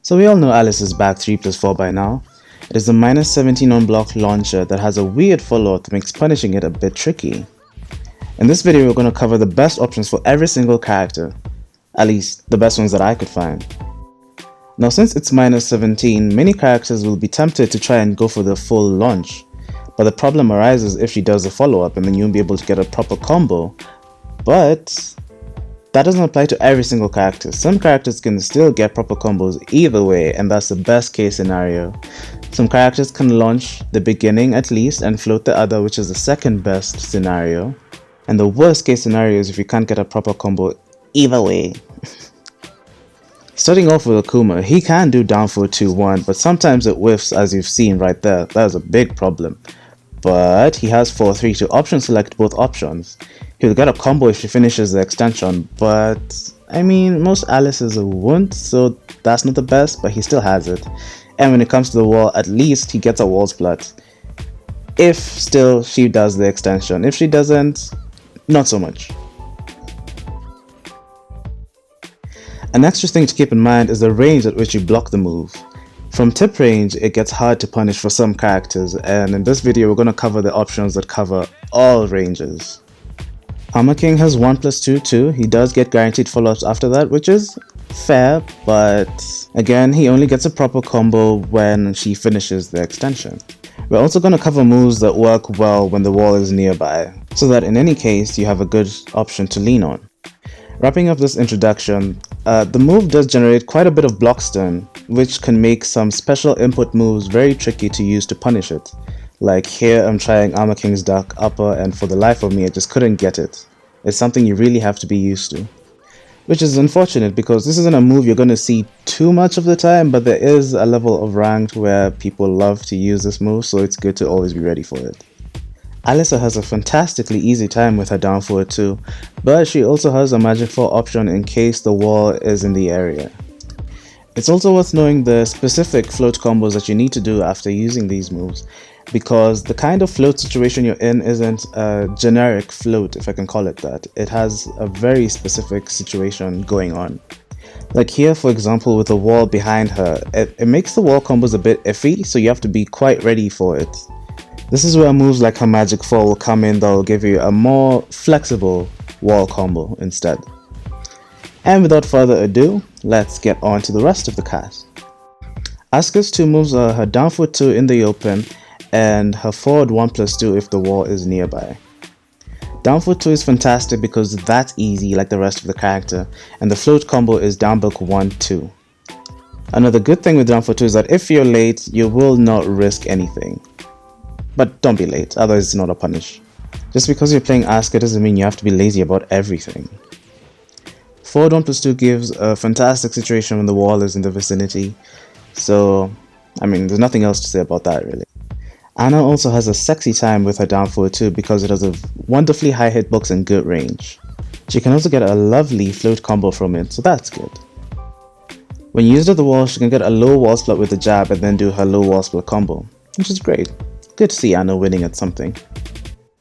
So we all know Alice's back 3+4 by now. It is a -17 on block launcher that has a weird follow-up that makes punishing it a bit tricky. In this video we're going to cover the best options for every single character, at least the best ones that I could find. Now since it's -17, many characters will be tempted to try and go for the full launch, but the problem arises if she does a follow-up and then you won't be able to get a proper combo. But that doesn't apply to every single character. Some characters can still get proper combos either way, and that's the best case scenario. Some characters can launch the beginning at least and float the other, which is the second best scenario. And the worst case scenario is if you can't get a proper combo either way. Starting off with Akuma, he can do down forward 2-1, but sometimes it whiffs, as you've seen right there. That is a big problem. But he has 4-3 to option select both options. He'll get a combo if she finishes the extension, but I mean, most Alice's won't, so that's not the best, but he still has it. And when it comes to the wall, at least he gets a wall splat. If still she does the extension. If she doesn't, not so much. An extra thing to keep in mind is the range at which you block the move. From tip range, it gets hard to punish for some characters, and in this video we're going to cover the options that cover all ranges. Armor King has 1+2 too. He does get guaranteed follow-ups after that, which is fair, but again, he only gets a proper combo when she finishes the extension. We're also going to cover moves that work well when the wall is nearby, so that in any case you have a good option to lean on. Wrapping up this introduction, the move does generate quite a bit of block stun, which can make some special input moves very tricky to use to punish it. Like here I'm trying Armor King's duck upper and for the life of me I just couldn't get it. It's something you really have to be used to. Which is unfortunate because this isn't a move you're going to see too much of the time, but there is a level of ranked where people love to use this move, so it's good to always be ready for it. Alisa has a fantastically easy time with her down forward too, but she also has a magic 4 option in case the wall is in the area. It's also worth knowing the specific float combos that you need to do after using these moves, because the kind of float situation you're in isn't a generic float, if I can call it that. It has a very specific situation going on. Like here for example with the wall behind her, it makes the wall combos a bit iffy, so you have to be quite ready for it. This is where moves like her magic 4 will come in that will give you a more flexible wall combo instead. And without further ado, let's get on to the rest of the cast. Asuka's 2 moves are her down forward 2 in the open and her forward 1+2 if the wall is nearby. Down forward 2 is fantastic because that's easy like the rest of the character, and the float combo is down book 1-2. Another good thing with down forward 2 is that if you're late, you will not risk anything. But don't be late, otherwise it's not a punish. Just because you're playing Asuka doesn't mean you have to be lazy about everything. Forward 1+2 gives a fantastic situation when the wall is in the vicinity, so I mean there's nothing else to say about that really. Anna also has a sexy time with her down forward too because it has a wonderfully high hitbox and good range. She can also get a lovely float combo from it, so that's good. When used at the wall, she can get a low wall split with the jab and then do her low wall split combo, which is great. Good to see Anna winning at something.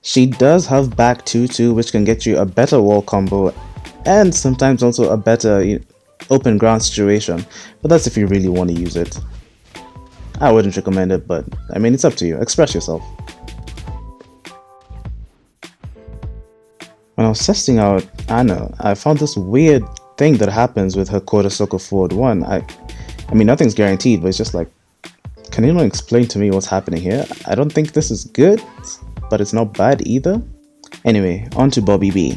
She does have back 2-2, which can get you a better wall combo and sometimes also a better open ground situation, but that's if you really want to use it. I wouldn't recommend it, but I mean it's up to you, express yourself. When I was testing out Anna, I found this weird thing that happens with her quarter circle forward 1. I mean nothing's guaranteed, but it's just like, can anyone explain to me what's happening here? I don't think this is good, but it's not bad either. Anyway, on to Bobby B.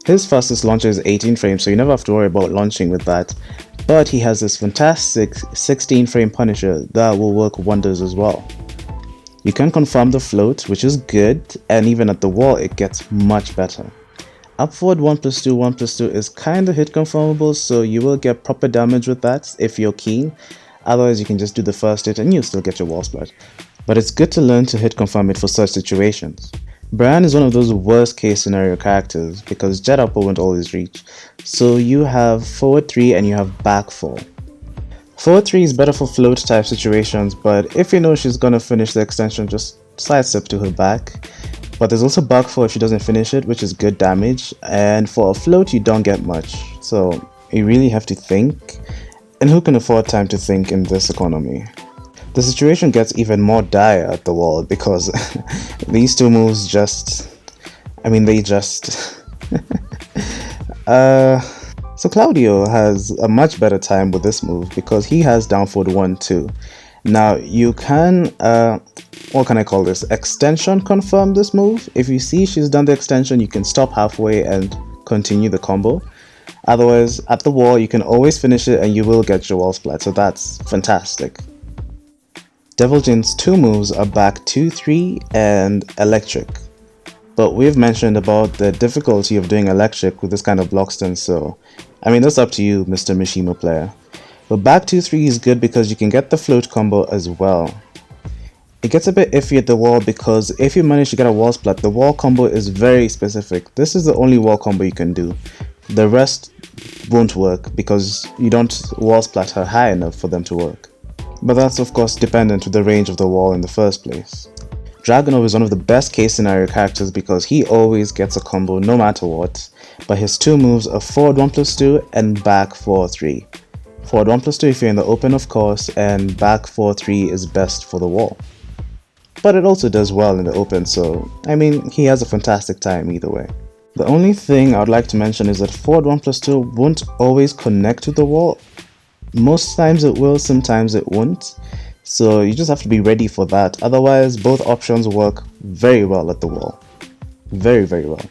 His fastest launcher is 18 frames, so you never have to worry about launching with that. But he has this fantastic 16 frame punisher that will work wonders as well. You can confirm the float, which is good, and even at the wall it gets much better. Up forward 1+2, 1+2 is kinda hit confirmable, so you will get proper damage with that if you're keen. Otherwise you can just do the first hit and you'll still get your wall split. But it's good to learn to hit confirm it for such situations. Bryan is one of those worst case scenario characters because jet upper won't always reach. So you have forward 3 and you have back 4. Forward 3 is better for float type situations, but if you know she's gonna finish the extension, just sidestep to her back. But there's also back 4 if she doesn't finish it, which is good damage, and for a float you don't get much, so you really have to think. And who can afford time to think in this economy? The situation gets even more dire at the wall because these two moves So Claudio has a much better time with this move because he has down forward 1-2. Now you can, what can I call this, extension confirm this move. If you see she's done the extension, you can stop halfway and continue the combo. Otherwise, at the wall, you can always finish it and you will get your wall splat, so that's fantastic. Devil Jin's two moves are back 2-3 and electric. But we've mentioned about the difficulty of doing electric with this kind of block stance, so that's up to you, Mr. Mishima player. But back 2-3 is good because you can get the float combo as well. It gets a bit iffy at the wall because if you manage to get a wall splat, the wall combo is very specific. This is the only wall combo you can do. The rest won't work because you don't wall splat her high enough for them to work. But that's of course dependent to the range of the wall in the first place. Dragunov is one of the best case scenario characters because he always gets a combo no matter what, but his two moves are forward 1+2 and back 4-3. Forward 1+2 if you're in the open of course, and back 4-3 is best for the wall. But it also does well in the open, so he has a fantastic time either way. The only thing I would like to mention is that forward 1+2 won't always connect to the wall. Most times it will, sometimes it won't. So you just have to be ready for that. Otherwise, both options work very well at the wall. Very, very well.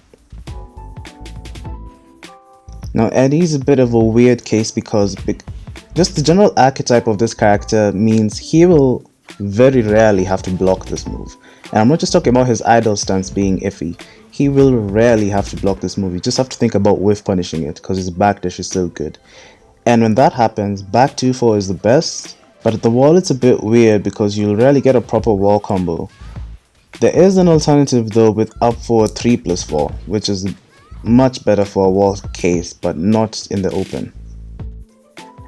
Now, Eddy's a bit of a weird case because just the general archetype of this character means he will very rarely have to block this move. And I'm not just talking about his idle stance being iffy. He will rarely have to block this move. You just have to think about whiff punishing it because his backdash is so good. And when that happens, back 2-4 is the best. But at the wall it's a bit weird because you'll rarely get a proper wall combo. There is an alternative though with up forward 3+4, which is much better for a wall case but not in the open.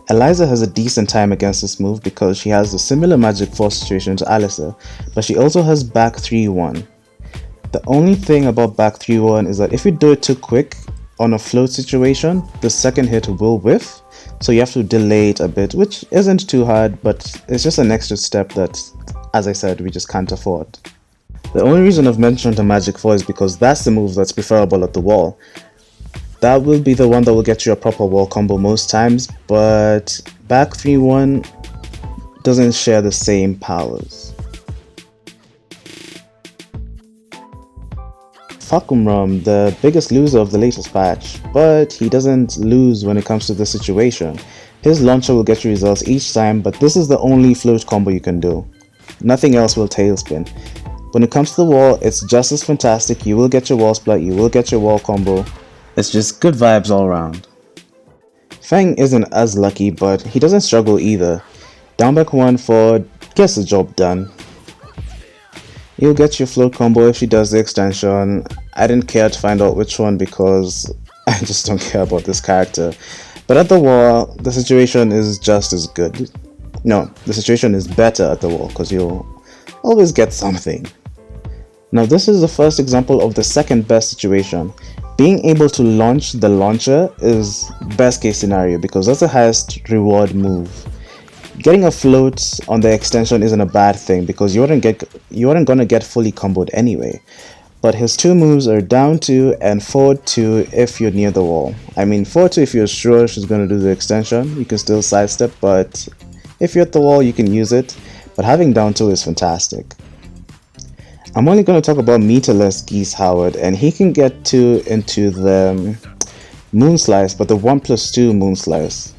Eliza has a decent time against this move because she has a similar magic force situation to Alisa, but she also has back 3-1. The only thing about back 3-1 is that if you do it too quick on a float situation, the second hit will whiff. So you have to delay it a bit, which isn't too hard, but it's just an extra step that, as I said, we just can't afford. The only reason I've mentioned the Magic 4 is because that's the move that's preferable at the wall. That will be the one that will get you a proper wall combo most times, but back 3-1 doesn't share the same powers. Fahkumram, the biggest loser of the latest patch, but he doesn't lose when it comes to this situation. His launcher will get you results each time, but this is the only float combo you can do. Nothing else will tailspin. When it comes to the wall, it's just as fantastic. You will get your wall splat, you will get your wall combo. It's just good vibes all around. Feng isn't as lucky, but he doesn't struggle either. Down back 1 forward gets the job done. You'll get your float combo if she does the extension. I didn't care to find out which one because I just don't care about this character. But at the wall, the situation is just as good. No, the situation is better at the wall because you'll always get something. Now this is the first example of the second best situation. Being able to launch the launcher is best case scenario because that's the highest reward move. Getting a float on the extension isn't a bad thing because you weren't gonna get fully comboed anyway. But his two moves are down 2 and forward 2 if you're near the wall. Forward 2 if you're sure she's gonna do the extension, you can still sidestep, but if you're at the wall you can use it. But having down 2 is fantastic. I'm only going to talk about meterless Geese Howard, and he can get 2 into the Moon Slice, but the 1+2 Moon Slice.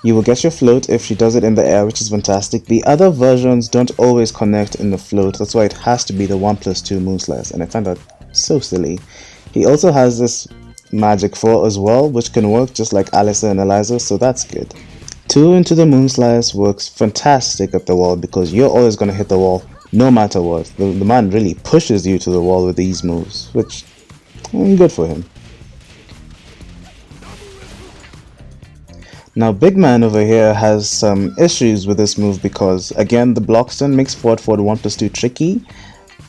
You will get your float if she does it in the air, which is fantastic. The other versions don't always connect in the float, that's why it has to be the 1+2 Moon Slice, and I find that so silly. He also has this Magic 4 as well, which can work just like Alisa and Eliza, so that's good. 2 into the Moon Slice works fantastic at the wall because you're always going to hit the wall no matter what. The man really pushes you to the wall with these moves, which good for him. Now Big Man over here has some issues with this move because again the block stun makes forward 1+2 tricky,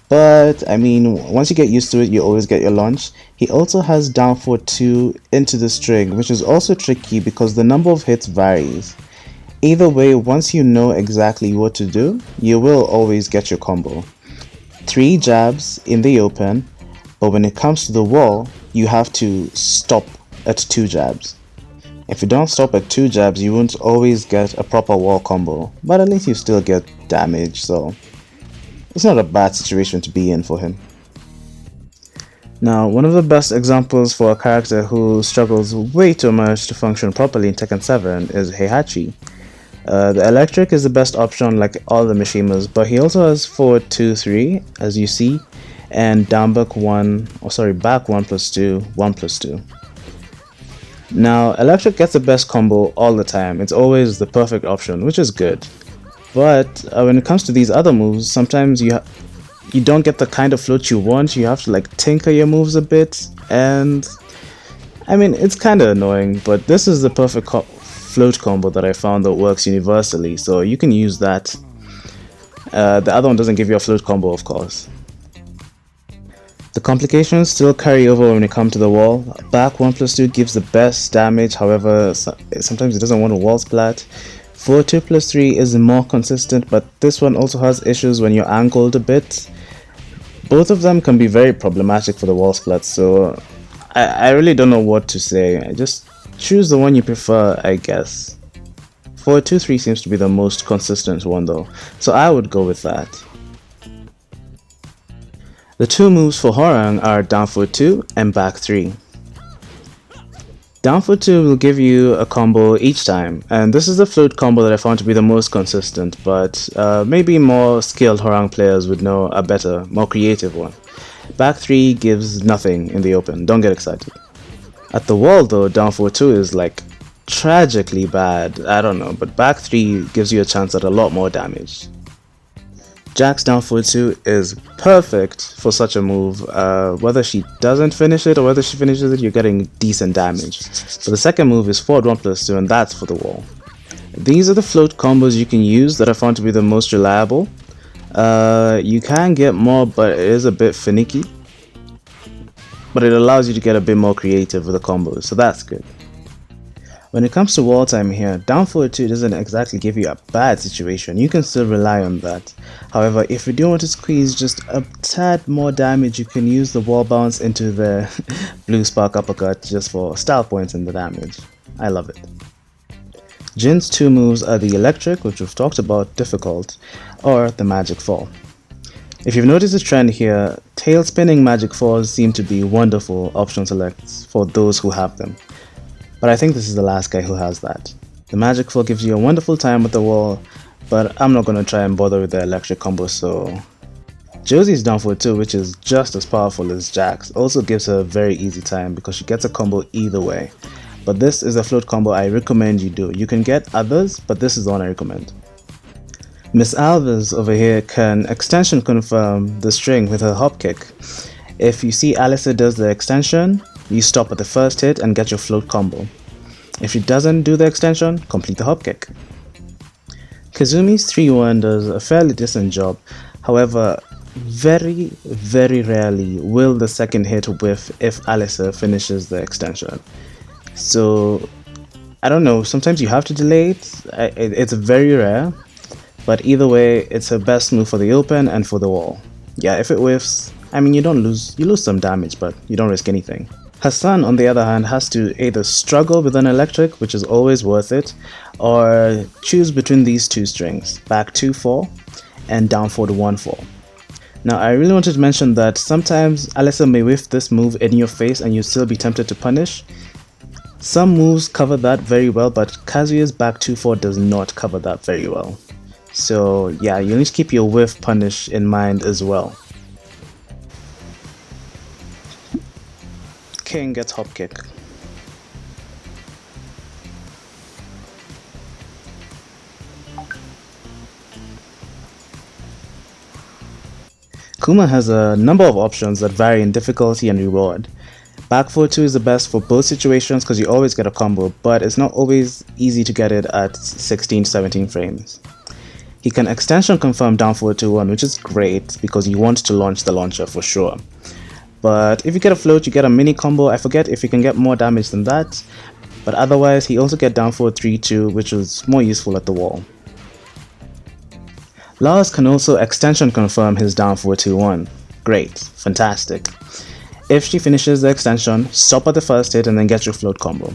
But I mean, once you get used to it, you always get your lunch. He also has down for 2 into the string, which is also tricky because the number of hits varies. Either way, once you know exactly what to do, you will always get your combo. 3 jabs in the open, but when it comes to the wall, you have to stop at 2 jabs. If you don't stop at 2 jabs, you won't always get a proper wall combo, but at least you still get damage, so it's not a bad situation to be in for him. Now, one of the best examples for a character who struggles way too much to function properly in Tekken 7 is Heihachi. The electric is the best option like all the Mishimas, but he also has forward 2-3 as you see, and down back 1+2, 1+2. Now, electric gets the best combo all the time. It's always the perfect option, which is good. But when it comes to these other moves, sometimes you don't get the kind of float you want. You have to like tinker your moves a bit, and I mean it's kind of annoying. But this is the perfect float combo that I found that works universally, so you can use that. The other one doesn't give you a float combo, of course. The complications still carry over when it comes to the wall. Back 1+2 gives the best damage, however sometimes it doesn't want a wall splat. Forward 2+3 is more consistent, but this one also has issues when you're angled a bit. Both of them can be very problematic for the wall splats, so I really don't know what to say. I just choose the one you prefer, I guess. Forward 2-3 seems to be the most consistent one though, so I would go with that. The 2 moves for Hwoarang are down forward 2 and back 3. Down forward 2 will give you a combo each time, and this is the float combo that I found to be the most consistent, but maybe more skilled Hwoarang players would know a better, more creative one. Back 3 gives nothing in the open, don't get excited. At the wall though, down forward 2 is like tragically bad, I don't know, but back 3 gives you a chance at a lot more damage. Jack's down forward 2 is perfect for such a move. Whether she doesn't finish it or whether she finishes it, you're getting decent damage. But the second move is forward 1+2, and that's for the wall. These are the float combos you can use that I found to be the most reliable. You can get more, but it is a bit finicky. But it allows you to get a bit more creative with the combos, so that's good. When it comes to wall time here, down forward 2 doesn't exactly give you a bad situation, you can still rely on that. However, if you do want to squeeze just a tad more damage, you can use the wall bounce into the blue spark uppercut just for style points in the damage. I love it. Jin's 2 moves are the electric, which we've talked about, difficult, or the magic fall. If you've noticed a trend here, tail spinning magic falls seem to be wonderful option selects for those who have them. But I think this is the last guy who has that. The magic fall gives you a wonderful time with the wall, but I'm not going to try and bother with the electric combo, so... Josie's down forward 2, which is just as powerful as Jack's, also gives her a very easy time because she gets a combo either way. But this is a float combo I recommend you do. You can get others, but this is the one I recommend. Miss Alves over here can extension confirm the string with her hop kick. If you see Alisa does the extension, you stop at the first hit and get your float combo. If she doesn't do the extension, complete the hop kick. Kazumi's 3-1 does a fairly decent job, however, very rarely will the second hit whiff if Alisa finishes the extension. So, I don't know, sometimes you have to delay it, it's very rare, but either way, it's her best move for the open and for the wall. Yeah, if it whiffs, I mean you lose some damage, but you don't risk anything. Her son, on the other hand, has to either struggle with an electric, which is always worth it, or choose between these 2 strings, back 2-4 and down forward 1-4. Now I really wanted to mention that sometimes Alisa may whiff this move in your face and you'll still be tempted to punish. Some moves cover that very well, but Kazuya's back 2-4 does not cover that very well. So yeah, you need to keep your whiff punish in mind as well. King gets hop kick. Kuma has a number of options that vary in difficulty and reward. Back forward 2 is the best for both situations because you always get a combo, but it's not always easy to get it at 16-17 frames. He can extension confirm down forward 2-1, which is great because you want to launch the launcher for sure. But if you get a float, you get a mini combo. I forget if you can get more damage than that. But otherwise, he also get down forward 3-2, which was more useful at the wall. Lars can also extension confirm his down forward 2-1. Great, fantastic. If she finishes the extension, stop at the first hit and then get your float combo.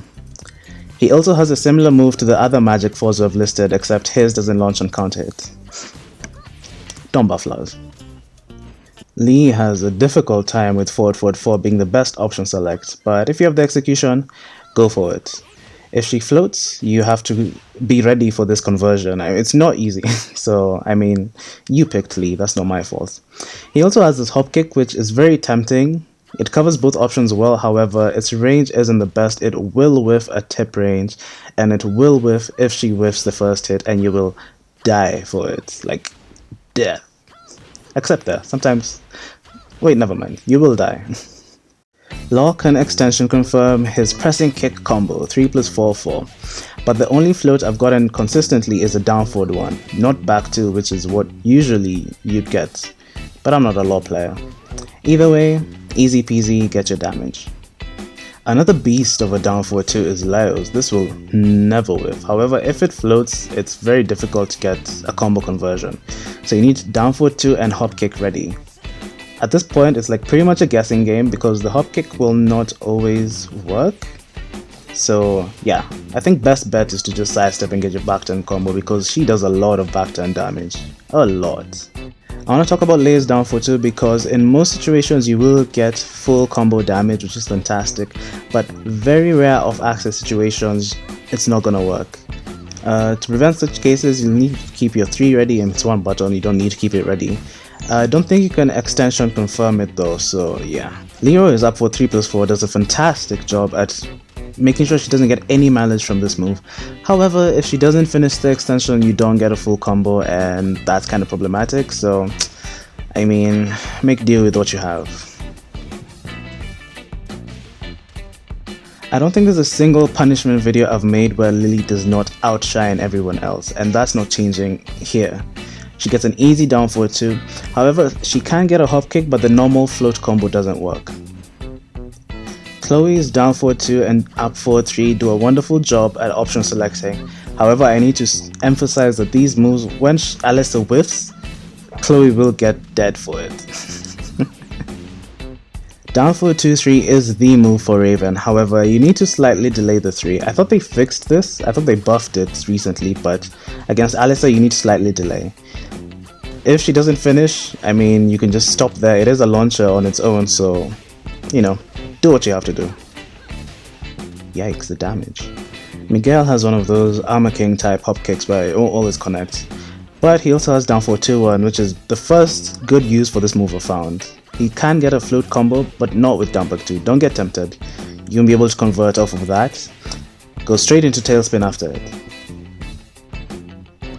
He also has a similar move to the other magic 4s I've listed, except his doesn't launch on counter hit. Don't buff Lars. Lee has a difficult time with forward 4 being the best option select, but if you have the execution, go for it. If she floats, you have to be ready for this conversion. It's not easy, so I mean, you picked Lee, that's not my fault. He also has this hop kick, which is very tempting. It covers both options well, however, its range isn't the best. It will whiff a tip range, and it will whiff if she whiffs the first hit, and you will die for it. Like, death. Except there, sometimes... Wait, never mind. You will die. Law can extension confirm his pressing kick combo, 3+4-4. But the only float I've gotten consistently is a down forward one, not back 2, which is what usually you'd get. But I'm not a law player. Either way, easy peasy, get your damage. Another beast of a down forward 2 is Leo's. This will never whiff. However, if it floats, it's very difficult to get a combo conversion. So you need down forward 2 and hop kick ready. At this point, it's like pretty much a guessing game because the hop kick will not always work. So yeah, I think best bet is to just sidestep and get your back turn combo because she does a lot of back turn damage. A lot. I want to talk about Lei's down forward 2 because in most situations you will get full combo damage, which is fantastic, but very rare off access situations it's not gonna work. To prevent such cases, you'll need to keep your 3 ready, and it's one button, you don't need to keep it ready. I don't think you can extension confirm it though, so yeah. Leroy is up for 3+4, does a fantastic job at making sure she doesn't get any mileage from this move. However, if she doesn't finish the extension, you don't get a full combo, and that's kind of problematic, so I mean, make deal with what you have. I don't think there's a single punishment video I've made where Lili does not outshine everyone else, and that's not changing here. She gets an easy down forward 2, however, she can get a hop kick, but the normal float combo doesn't work. Chloe's down forward 2 and up forward 3 do a wonderful job at option selecting. However, I need to emphasize that these moves, when Alisa whiffs, Chloe will get dead for it. Down forward 2-3 is the move for Raven, however, you need to slightly delay the 3. I thought they fixed this, I thought they buffed it recently, but against Alisa you need to slightly delay. If she doesn't finish, I mean, you can just stop there. It is a launcher on its own, so, you know, do what you have to do. Yikes, the damage. Miguel has one of those Armor King type hop kicks where it won't always connect. But he also has down forward 2-1, which is the first good use for this move I found. He can get a float combo, but not with down back 2. Don't get tempted. You won't be able to convert off of that. Go straight into tailspin after it.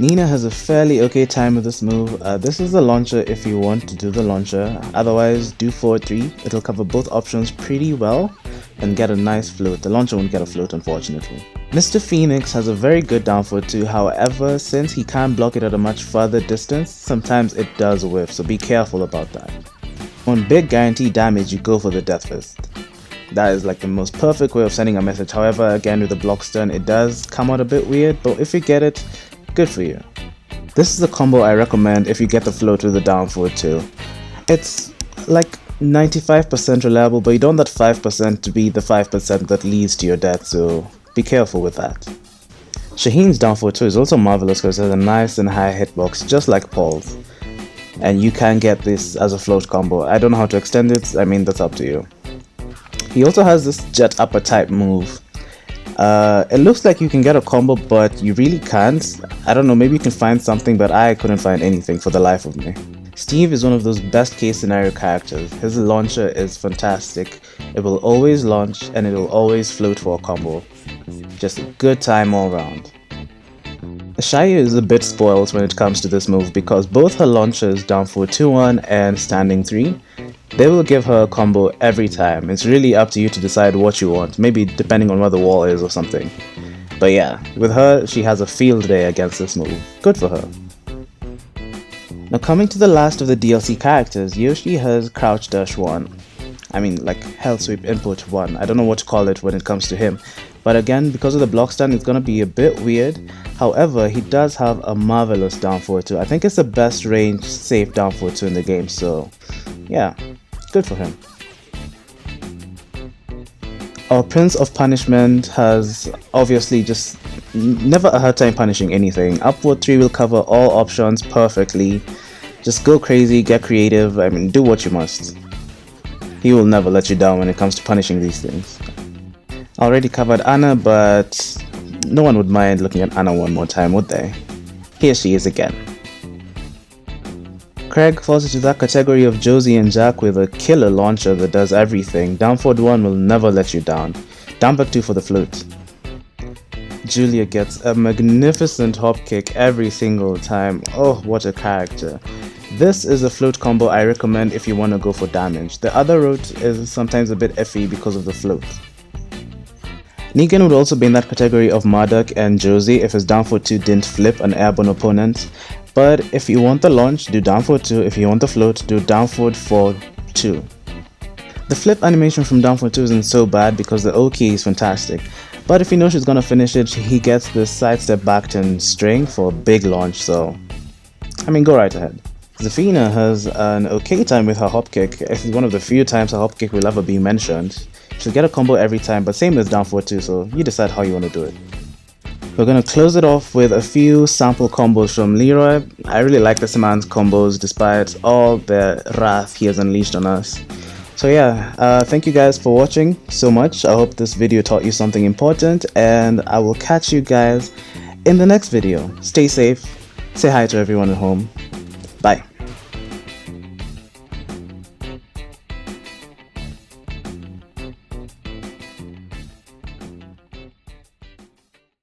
Nina has a fairly okay time with this move. This is the launcher if you want to do the launcher. Otherwise, do forward 3. It'll cover both options pretty well and get a nice float. The launcher won't get a float, unfortunately. Mr. Phoenix has a very good down forward 2, however, since he can block it at a much further distance, sometimes it does whiff, so be careful about that. On big guaranteed damage, you go for the Death Fist. That is like the most perfect way of sending a message. However, again with the block stun, it does come out a bit weird, but if you get it, good for you. This is the combo I recommend if you get the float with the down forward 2. It's like 95% reliable, but you don't want that 5% to be the 5% that leads to your death, so be careful with that. Shaheen's down forward 2 is also marvelous because it has a nice and high hitbox, just like Paul's. And you can get this as a float combo. I don't know how to extend it, I mean, that's up to you. He also has this jet upper type move. It looks like you can get a combo, but you really can't. I don't know, maybe you can find something, but I couldn't find anything for the life of me. Steve is one of those best case scenario characters. His launcher is fantastic. It will always launch and it will always float for a combo. Just a good time all around. Xiaoyu is a bit spoiled when it comes to this move because both her launchers, down forward 2-1 and standing 3, they will give her a combo every time. It's really up to you to decide what you want, maybe depending on where the wall is or something. But yeah, with her, she has a field day against this move. Good for her. Now coming to the last of the DLC characters, Yoshi has Crouch Dash 1. I mean, like Hell Sweep Input 1. I don't know what to call it when it comes to him. But again, because of the block stun, it's gonna be a bit weird. However, he does have a marvelous down forward 2. I think it's the best range safe down forward 2 in the game, so yeah, good for him. Our Prince of Punishment has obviously just never a hard time punishing anything. Upward 3 will cover all options perfectly. Just go crazy, get creative, I mean, do what you must. He will never let you down when it comes to punishing these things. I already covered Anna, but no one would mind looking at Anna one more time, would they? Here she is again. Craig falls into that category of Josie and Jack with a killer launcher that does everything. Down forward 1 will never let you down. Down back 2 for the flute. Julia gets a magnificent hop kick every single time. Oh, what a character. This is a float combo I recommend if you want to go for damage. The other route is sometimes a bit iffy because of the float. Negan would also be in that category of Marduk and Josie if his down forward 2 didn't flip an airborne opponent. But if you want the launch, do down forward 2. If you want the float, do down forward 4-2. The flip animation from down forward 2 isn't so bad because the O key is fantastic. But if you know she's gonna finish it, he gets this sidestep back turn string for a big launch, so I mean, go right ahead. Zafina has an okay time with her hop kick. It's one of the few times her hop kick will ever be mentioned. She'll get a combo every time, but same as down forward 2, so you decide how you want to do it. We're going to close it off with a few sample combos from Leroy. I really like this man's combos despite all the wrath he has unleashed on us. So yeah, thank you guys for watching so much. I hope this video taught you something important, and I will catch you guys in the next video. Stay safe, say hi to everyone at home. Bye.